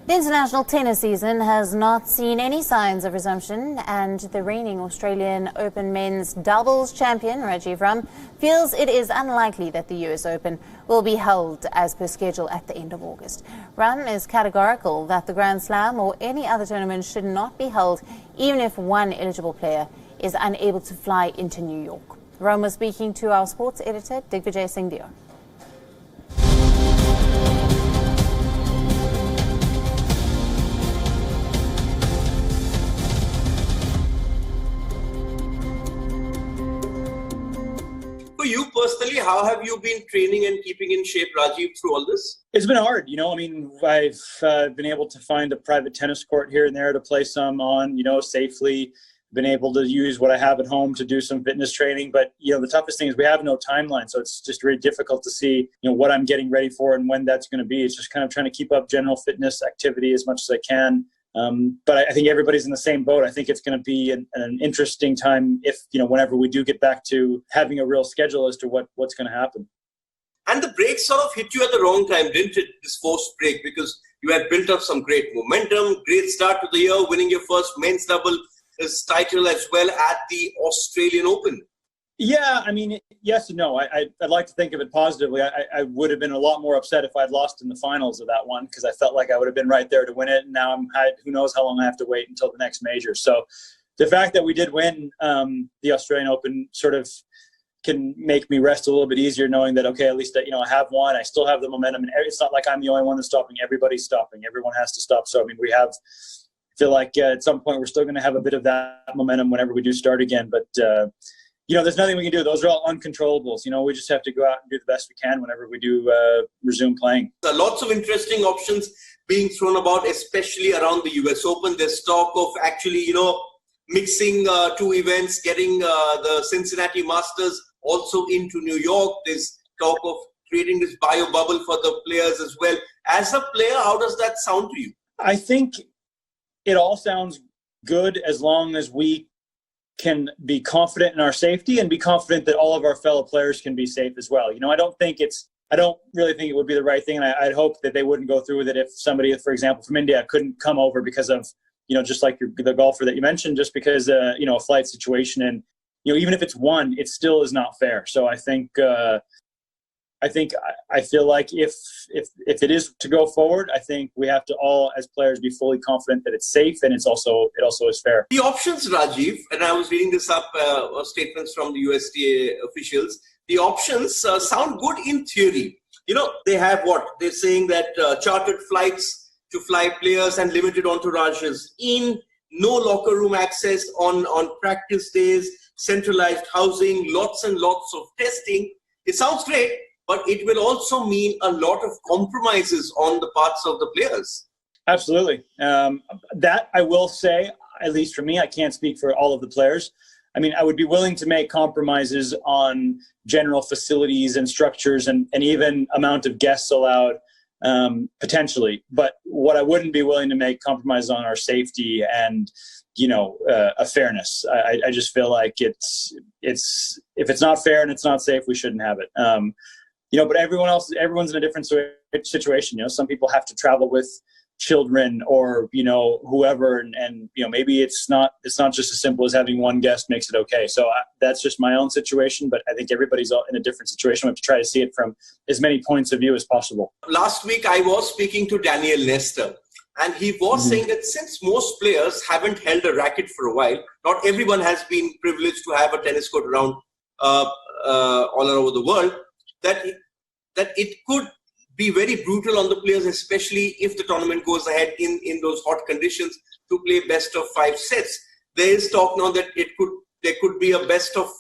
The international tennis season has not seen any signs of resumption, and the reigning Australian Open men's doubles champion, Rajeev Ram, feels it is unlikely that the US Open will be held as per schedule at the end of August. Ram is categorical that the Grand Slam or any other tournament should not be held, even if one eligible player is unable to fly into New York. Ram was speaking to our sports editor, Digvijay Singh Deo. For you personally, how have you been training and keeping in shape, Rajeev, through all this? It's been hard. I've been able to find a private tennis court here and there to play some on, safely. Been able to use what I have at home to do some fitness training. But, the toughest thing is we have no timeline. So it's just very difficult to see, what I'm getting ready for and when that's going to be. It's just kind of trying to keep up general fitness activity as much as I can. But I think everybody's in the same boat. I think it's going to be an interesting time if, whenever we do get back to having a real schedule as to what's going to happen. And the break sort of hit you at the wrong time, didn't it, this forced break? Because you had built up some great momentum, great start to the year, winning your first men's double title as well at the Australian Open. Yeah, yes and no. I'd like to think of it positively. I would have been a lot more upset if I'd lost in the finals of that one, because I felt like I would have been right there to win it. And now who knows how long I have to wait until the next major. So the fact that we did win the Australian Open sort of can make me rest a little bit easier, knowing that, okay, at least I have won. I still have the momentum. And it's not like I'm the only one that's stopping. Everybody's stopping. Everyone has to stop. So, feel like at some point we're still going to have a bit of that momentum whenever we do start again. But, there's nothing we can do. Those are all uncontrollables. We just have to go out and do the best we can whenever we do resume playing. There are lots of interesting options being thrown about, especially around the US Open. There's talk of actually, mixing two events, getting the Cincinnati Masters also into New York. There's talk of creating this bio bubble for the players as well. As a player, how does that sound to you? I think it all sounds good as long as we can be confident in our safety and be confident that all of our fellow players can be safe as well. I don't really think it would be the right thing. And I'd hope that they wouldn't go through with it if somebody, for example, from India couldn't come over because of, just like the golfer that you mentioned, just because, a flight situation. And, even if it's one, it still is not fair. So I feel like if it is to go forward, I think we have to all as players be fully confident that it's safe and it also is fair. The options, Rajeev, and I was reading this up, statements from the USTA officials. The options sound good in theory. They have they're saying that chartered flights to fly players and limited entourages in, no locker room access on practice days, centralized housing, lots and lots of testing. It sounds great, but it will also mean a lot of compromises on the parts of the players. Absolutely. That I will say, at least for me, I can't speak for all of the players. I would be willing to make compromises on general facilities and structures and even amount of guests allowed, potentially. But what I wouldn't be willing to make compromises on are safety and, a fairness. I just feel like it's if it's not fair and it's not safe, we shouldn't have it. But everyone's in a different situation. Some people have to travel with children or, whoever. And maybe it's not just as simple as having one guest makes it okay. So that's just my own situation. But I think everybody's in a different situation. We have to try to see it from as many points of view as possible. Last week, I was speaking to Daniel Nestor, and he was saying that since most players haven't held a racket for a while, not everyone has been privileged to have a tennis court around all over the world, that it could be very brutal on the players, especially if the tournament goes ahead in those hot conditions, to play best of 5 sets. There is talk now that there could be a best of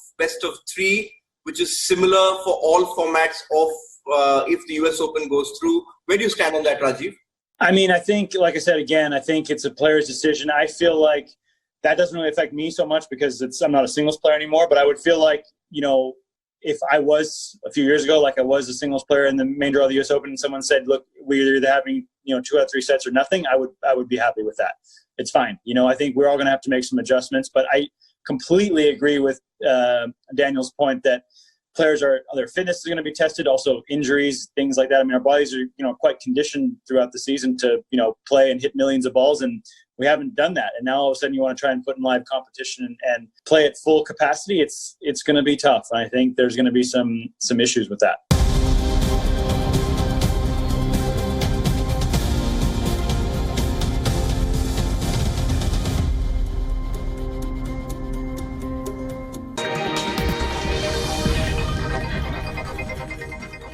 3, which is similar for all formats of if the US Open goes through. Where do you stand on that, Rajeev? I think, like I said, again, I think it's a player's decision. I feel like that doesn't really affect me so much because I'm not a singles player anymore, but I would feel like, if I was a few years ago, like I was a singles player in the main draw of the US Open, and someone said, look, we're either having, 2 out of 3 sets or nothing, I would be happy with that. It's fine. I think we're all going to have to make some adjustments, but I completely agree with Daniel's point that players their fitness is going to be tested, also injuries, things like that. I mean, our bodies are, quite conditioned throughout the season to, play and hit millions of balls, and we haven't done that. And now all of a sudden you want to try and put in live competition and play at full capacity. It's going to be tough. I think there's going to be some issues with that.